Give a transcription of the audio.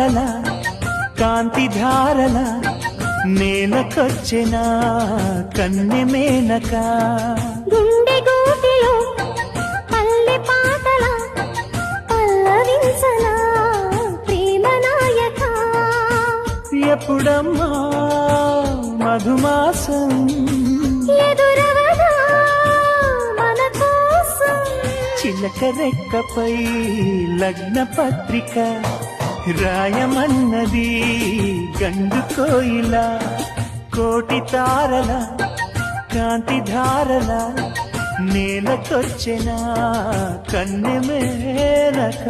తారల కాంతి ధారల నేలకొచ్చెనా కన్నె మేనక గుండె గూటిలో పల్లె పాటల పల్లవించనా ప్రేమ నాయక ఎప్పుడమ్మా మధుమాసం ఎదురవదా మన కోసం చిలక రెక్కపై లగ్న పత్రిక రాయమన్నది గండు కోయిల కోటి తారల కాంతి ధారల నేలకొచ్చెనా కన్నె మేనక